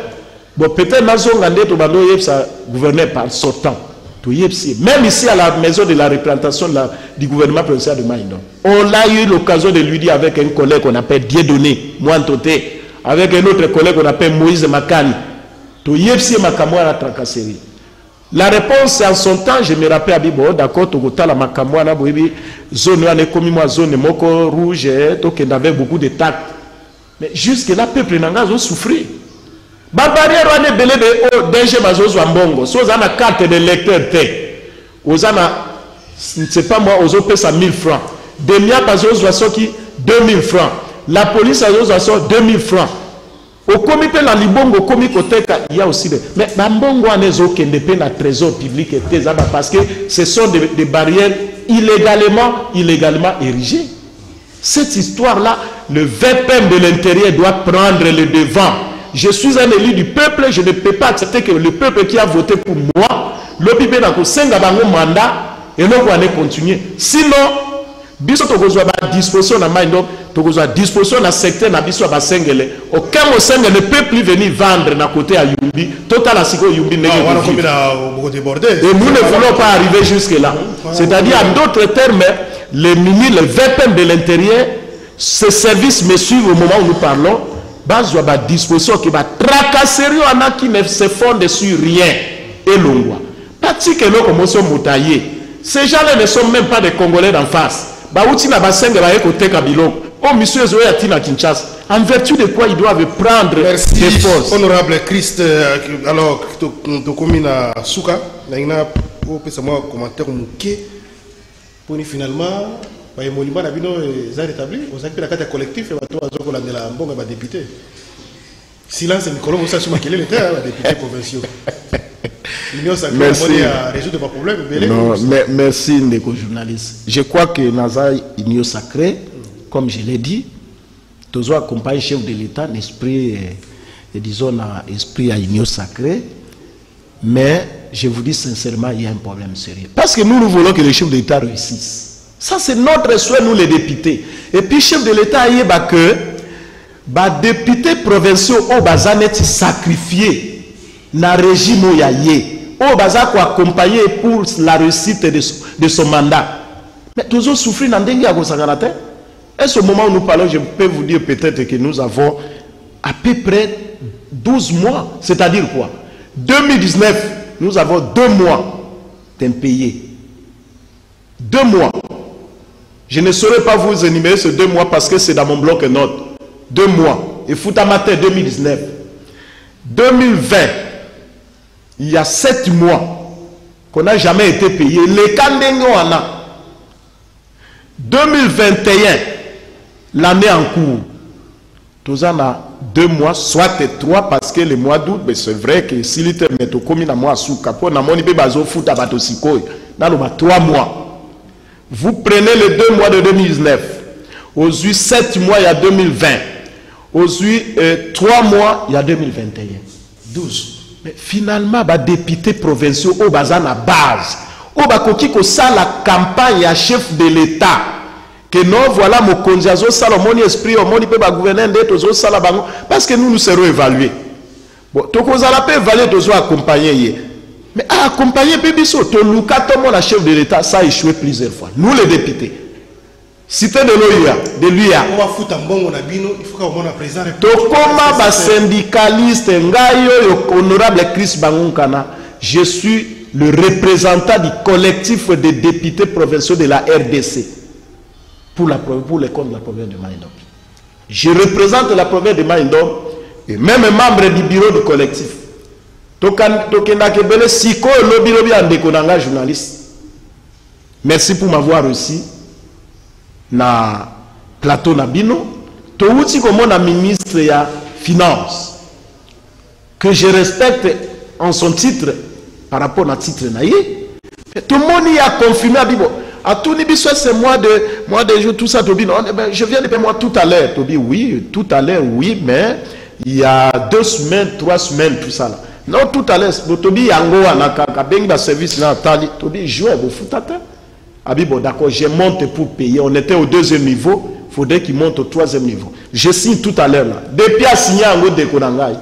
Bon, peut-être Nazongande Tobando Yepsa, gouverneur par sortant. Même ici à la maison de la représentation du gouvernement provincial de Maïndo, on a eu l'occasion de lui dire avec un collègue qu'on appelle Dieudonné Mouantoté, avec un autre collègue qu'on appelle Moïse Makani, la réponse en son temps, je me rappelle, d'accord, la Makamouana, zone zone moko rouge, donc il y avait beaucoup de tact. Mais jusque-là, le peuple n'a pas souffert. Barrière on est belé de danger mazozo ambongo. So on a carte de lecteur on a c'est pas moi aux opé 1000 francs. Demia bazozo soki 2000 francs. La police a zo 2000 francs. Au comité la libongo komi koteka il y a aussi mais bambongo anezo kende pe na trésor public et tezaba parce que ce sont des barrières illégalement érigées. Cette histoire là, le VPM de l'intérieur doit prendre le devant. Je suis un élu du peuple, je ne peux pas accepter que le peuple qui a voté pour moi, l'obibé n'a que 5 mandat et l'on va continuer. Sinon, biso tokozwa ba disposition na Maïndo, tokozwa disposition na secteur na biso ba sengele. Aucun mosenge ne peut plus venir vendre na côté à Yumbi. Total à Siko Yumbi n'est pas. Et nous ne voulons pas arriver jusque là. C'est-à-dire en d'autres termes, les ministres, le VPM de l'intérieur, ce service me suivent au moment où nous parlons. Bas ba disposition qui va tracasser qui ne se fonde sur rien et l'ongwa. Parce que nous commençons moutailler. Ces gens-là ne sont même pas des Congolais d'en face. Bah outi na basenge ba ekote kabilo. Oh monsieur Zoya Tina Kinshasa. En vertu de quoi ils doivent prendre des forces.
Honorable Christ, alors to komina suka na ina po pesa moi commentaire muke pour finalement les monuments sont rétablis. Vous avez la carte collective et vous avez la bonne député. Silence, Nicolas, vous savez qu'il est le député provincial. L'Union sacrée a résoudre vos problèmes.
Non, merci, Ndeko journaliste. Je crois que Naza Union sacrée, comme je l'ai dit, tous les accompagnent le chef de l'État, l'esprit, disons, l'esprit à Union sacrée. Mais je vous dis sincèrement, il y a un problème sérieux. Parce que nous voulons que le chef de l'État réussisse. Ça, c'est notre souhait, nous les députés. Et puis, chef de l'État, il y a que les députés provinciaux ont été sacrifiés dans le régime où il y a eu. Accompagné pour la réussite de son mandat. Mais toujours souffrir dans le monde. Et ce moment où nous parlons, je peux vous dire peut-être que nous avons à peu près 12 mois. C'est-à-dire quoi? 2019, nous avons 2 mois d'impayés. 2 mois. Je ne saurais pas vous énumérer ces 2 mois parce que c'est dans mon bloc note. 2 mois. Et Foutamate 2019. 2020, il y a 7 mois qu'on n'a jamais été payé. Les Kandengo en a. 2021, l'année en cours. Tous en a 2 mois, soit 3 parce que le mois d'août, c'est vrai que si l'ité met au commun à moi sous capot, n'a mon ibé bazo fout à bateau sikoy. Dans le 3 mois. Vous prenez les 2 mois de 2019, aujourd'hui 7 mois il y a 2020, aujourd'hui 3 mois il y a 2021, 12. Mais finalement, les députés provinciaux au bazan à base, au bakoki ko ça la campagne à chef de l'État, que non voilà mon conjazo salomoni esprit au monde peut ba gouverner d'être aux salabango parce que nous serons évalués. Bon, to ko la peut évaluer to accompagner. Mais à accompagner Pébiso, la chef de l'État, ça a échoué plusieurs fois. Nous les députés. Cité de l'OIA, de l'UIA.
On va foutre un bon abino, il faut qu'on ait un président.
Tokoma ba syndicaliste, ngayo honorable Chris Bangonkana, je suis le représentant du collectif des députés provinciaux de la RDC pour les comptes de la province de Maïndo. Je représente la province de Maïndo et même membre du bureau du collectif. Merci pour m'avoir reçu na plateau Nabino. Touti comme mon ministre ya finance que je respecte en son titre par rapport à titre naïe. Tout le monde y a confirmé à Bibo. À tout niveau, c'est moi de jours tout ça Tobi. Je viens de payer moi tout à l'heure. Tobi oui, tout à l'heure oui, mais il y a 2 semaines, 3 semaines tout ça là. Non, tout à l'heure, Tobi Yango Anaka, Benga service dans Tali, Tobi jouait au foot. Abibo, d'accord, je monte pour payer. On était au 2e niveau, il faudrait qu'il monte au 3e niveau. Je signe tout à l'heure là. Depuis à signer en de Konangai.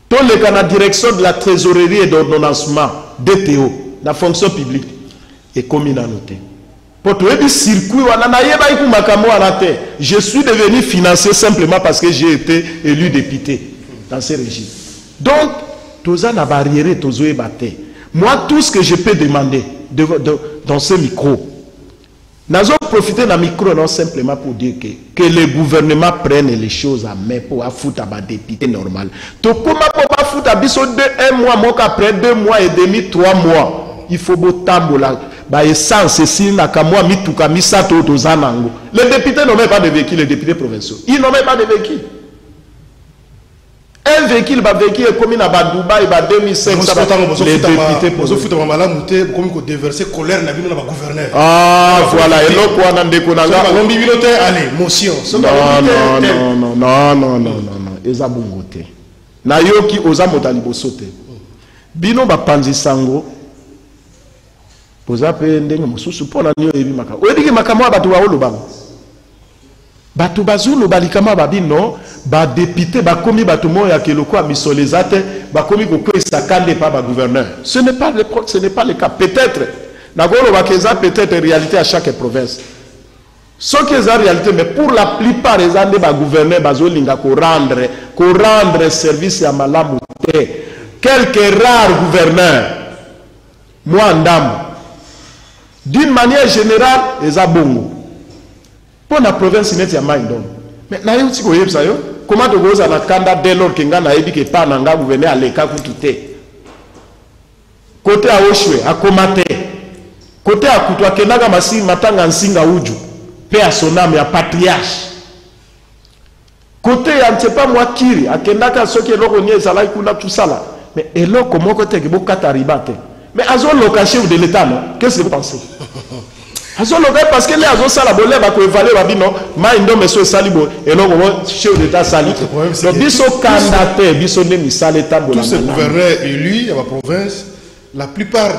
Tout le cas la direction de la trésorerie et d'ordonnancement, DTO. la fonction publique et communauté. Pour tout le circuit, je suis devenu financier simplement parce que j'ai été élu député dans ce régime. Donc, tous les barrières, moi, tout ce que je peux demander dans ce micro, nous avons profité d'un micro non simplement pour dire que le gouvernement prenne les choses à main pour foutre à député normal. Donc, comment pour foutre à biso un mois, après 2 mois et demi, 3 mois, il faut beau tambola. Essence, les députés n'ont même pas de véhicule, les députés provinciaux. Ils n'ont même pas de véhicule. Un véhicule, est commis à Dubaï, 2500. Les députés provinciaux. Ah, voilà. Et
allez, motion.
Non. Eza bongote. Nayoki oza motalibo sote. Bino ba panzi sango. Poza pe ndenge mosusu pona nyo ebi maka. Oyebiki makamwa batu ba oloba. Batu bazulu balikama babino ba député ba komi batu moya keloko amisolezate ba komi ko kwesa kande pa ba gouverneur. Ce n'est pas le cas peut-être. Nagolo ba keza peut-être réalité à chaque province. Ce qui est la réalité, mais pour la plupart des années, les gouverneurs bazolinga ko rendre service à Malamouté. Quelques rares gouverneurs, moi ndam, d'une manière générale, les abongo. Pour la province, il y a Maïdom. Mais naïm si vous savez, comment tu goes à la Kanda dès lors que ngana ebi que pas nanga gouverneur à l'écart pour tout côté à Oshwe, à Komate, côté à Kutwa Kenaga Masi Matanga Nsinga Uju. Paix à son âme et à patriarche. Côté, je ne sais pas moi qui, à Kendaka, ceux qui sont là, tout ça là. Mais et là, comment côté que vous kataribate. Mais à zone location de l'État, non? Qu'est-ce que vous pensez? À zone location, parce que les azon salabo, les bako évaluer, babi non, ma indo meso salibo, et là, comment chef d'État sali. Donc, biso candidat, biso nemi saleta bola.
Tous ces gouverneurs élus à ma province, la plupart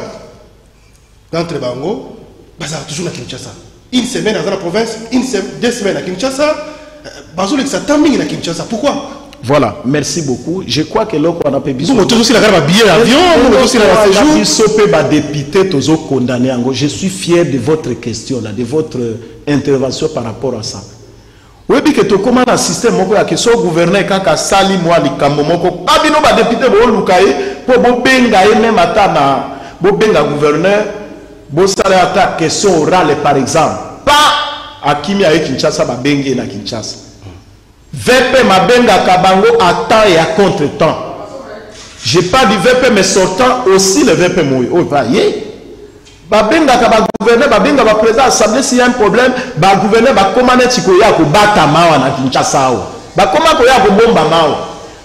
d'entre bango, ça toujours à Kinshasa. Une semaine dans la province, 2 semaines à Kinshasa, pourquoi?
Voilà, merci beaucoup. Je crois que là, on a pu
dire. Vous aussi la billet d'avion, vous aussi
la député, condamné. Je suis fier de votre question, là, de votre intervention par rapport à ça. Oui, puis que tu commandes un système, que ce gouverneur, quand il sali moi, les camomoko, ah, bien, les députés, pour benga, même à benga gouverneur, bon salaire attaque question orale par exemple pas à Kimi avec Kinshasa ba bengue na Kinshasa VP ma benga kabango à temps et à contre-temps. J'ai pas dit VP mais sortant aussi le VP moui. Oh voyez ba benga ka gouverneur ba benga ba président assemblée s'il y a un problème ba gouverneur ba commander tikoya ko bata mawa na Kinshasa ba comment ko ya ko bomba mawa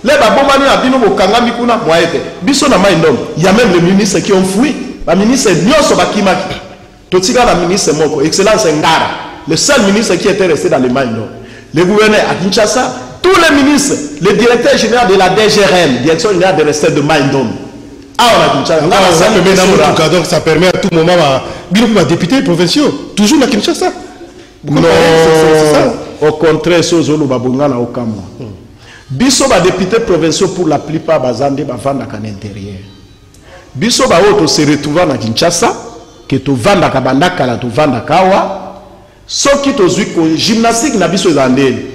les ba bomba ni abino bo kanga mikuna moite biso na maindom il y a même les ministres qui ont fui. La ministre Nyoso Bakimaki, Totika la ministre Moko, Excellence Ngara, le seul ministre qui était resté dans les mains. Le gouverneur à Kinshasa, tous les ministres, le directeur général de la DGRM, direction générale des recettes de Maïndom. Ah, on a Kinshasa.
Donc ça permet à tout moment à députés provinciaux, toujours à Kinshasa.
Non, au contraire, c'est aux Babungana au Kamwa. Biso ba députés provinciaux pour la plupart bazande bavanda kan intérieur. Biso ba oto se retrouva na Kinshasa que to vanda kabanda kala to vanda kawa soki to zui ko gymnastique na biso ezandeli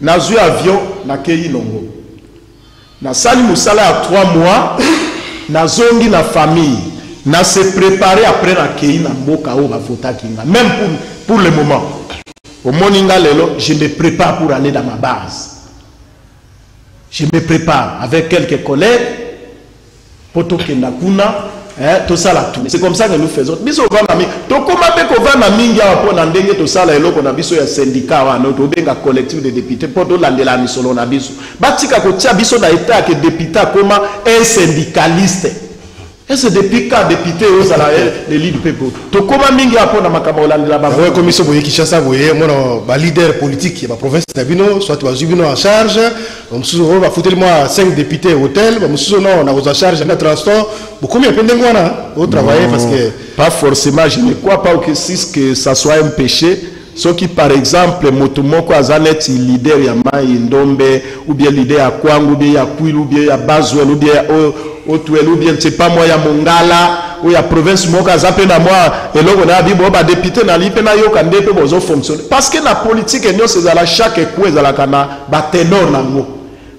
na zui avion na keyi longo na sali musala à 3 mois na zongi na famille na se préparer après na keyi na mboka o ba fota kinga même pour le moment au moninga lelo je me prépare pour aller dans ma base. Je me prépare avec quelques collègues poto kenda kuna tout ça là tout. C'est comme ça que nous faisons. Biso vana mi to koma pe ko vana mingi apo na ndenge to sala eloko na biso ya syndicat wa no to benga collectif de députés poto landela misolo na biso. Batika ko tia biso na état que député comme un syndicaliste. Et c'est depuis quand député aux les leaders du peuple. To koma mingi apo na makaba landela ba.
Ouais comme ça boye Kinshasa boye mon ba leader politique ba province na bino soit ba zubino en charge. On va foutre moi 5 députés au hôtel, on a en charge de transport. Combien de gens au travailler parce que
pas forcément, je ne crois pas que ça soit un péché. Ceux qui par exemple motomoko azanet leader ya mai ndombe ou bien leader ya Kwangu ou bien ya Kwilu ou bien ya Bazwel ou bien Otuel ou bien c'est pas moi ya Mongala ou ya province moka zape na moi eloko na bibo ba député na lipe na yo kande pe bozo fonctionner parce que la politique et nyonso ezala chaque coup ezala kana ba ténor nango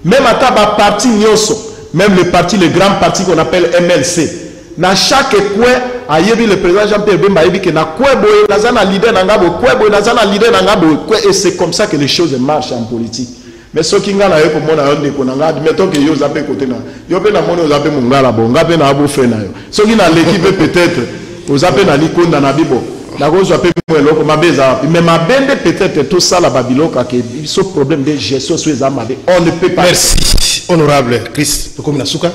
même ata ba parti nyonso même le parti le grand parti qu'on appelle MLC na chaque coup ayebi le président Jean-Pierre Bemba ayebi que na kwebo nazana leader na ngabo kwebo nazana leader na ngabo et c'est comme ça que les choses marchent en politique. Mais ce qui nga na yo komona yo ndeko na nga admettons que yo zape côté na yo pe na mona yo zape mongala bonga pe na abo fe na yo ce qui na l'équipe peut-être yo zape na likonda na bibo na ko zape mo eloko mabeza mais mabende peut-être tout ça la babiloka que ce problème de gestion sur les amabe on ne peut pas.
Merci honorable Chris comme na suka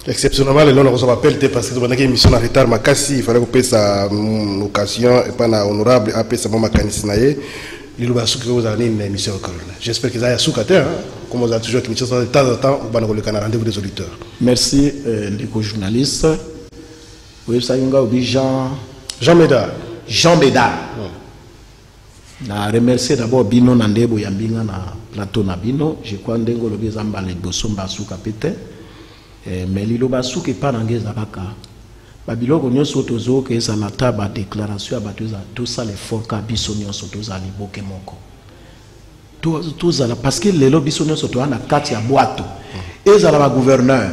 exceptionnellement le nom on appelle parce que on a une émission en retard makasi il fallait couper sa occasion et pas na honorable après ça mama kanisi naye. J'espère que ça a soukaté, comme on a toujours dit, de temps en temps, on va nous le rendez-vous des auditeurs.
Merci, les co-journalistes. Oui, ça y est,
Jean Médard.
Jean Médard. Je remercie d'abord Bino Nandebo Yambinga na plateau na Bino. Je crois que Ndengo le Bezamba le Bosomba Souka Pete. Mais l'ilo Basouke pas n'angeza baka. Babilo konyo sotozo que ça la table déclaration abatuza tout ça les forts kabisonyo sotoza liboke moko tout ça parce que les lobisonyo soto na kati ya boato ezala ba gouverneur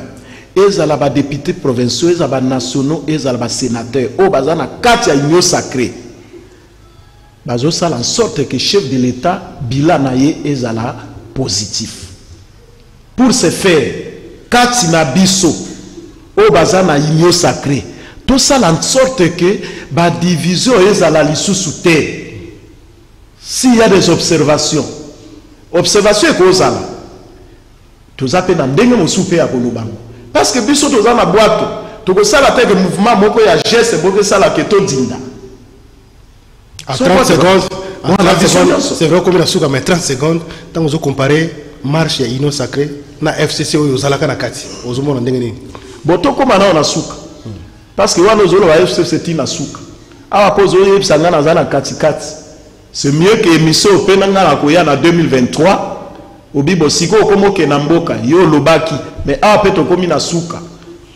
ezala ba député provinciaux ezala ba nationaux ezala ba sénateur o bazana kati ya union sacrée bazo sala en sorte que chef de l'état bilanaye ezala positif pour ce faire kati na biso o bazana union sacrée. Tout ça en sorte que la division est à la lisusu terre. S'il y a des observations est quoi ça? Tout ça peut dans des souper à Kolobango. Parce que biso tout ça na boîte, tout ça la tête de mouvement moko ya geste pour que ça la keto dinda.
À 30 secondes, c'est vrai comme la souka mais 30 secondes, tant vous comparez marche ya ino sacré na FCC au zalaka na kati. Ozomona ndenge nini?
Boto koma na suka. Parce que nous avons la FCC na souka. Awa pozo yebisanga na zana katikati. C'est mieux que émission penanga na koya na 2023. Obibo siko komo ke na mboka yo lobaki mais awa peto komi na souka.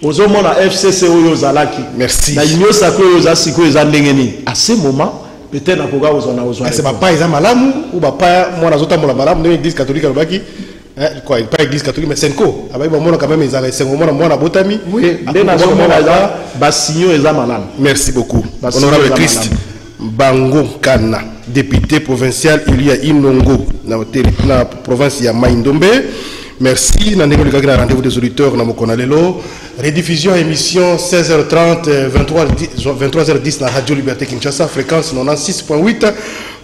Ozomo na FCC oyo zalaki.
Merci.
Na union sacré oyo za siko eza ndenge nini. À ce moment peut-être na koga ozona ozona.
C'est papa eza malamu ou papa moi na zota mola malamu dans l'église catholique lobaki. Quoi, pas église catholique mais Senko. Avec mon quand même ils avaient c'est moment moi na botami.
Oui, basigno eza malam.
Merci beaucoup. Honorable Christ Bango Kana, député provincial il y a Inongo na province ya Maindombe. Merci na ndeko le rendez-vous des auditeurs na mokona lelo. Rediffusion émission 16h30 23h10 na Radio Liberté Kinshasa fréquence 96.8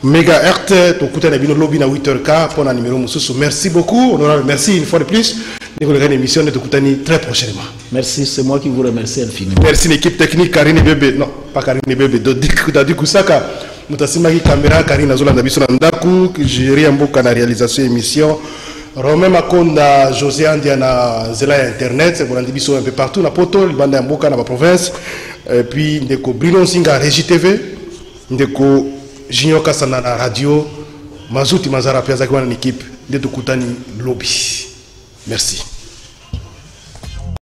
MHz to kuta na bino lobby na 8h pour na numéro mususu. Merci beaucoup honorable, merci une fois de plus. Nous allons émission de Koutani très prochainement.
Merci, c'est moi qui vous remercie infiniment.
Merci l'équipe technique Karine Bébé, non pas Karine Bébé, Dodi Kusaka, Mutasimaki caméra Karine Azola Nabiso Nandaku, Géry Amboka na réalisation émission. Romain Makonda, José Andiana Zela Internet, c'est pour un peu partout, na poto, le bande Amboka na province, puis ndeko Bruno Singa Régie TV, ndeko Junior Kassana na radio, Mazouti Mazara Piazakwana l'équipe de Koutani Lobby. Merci.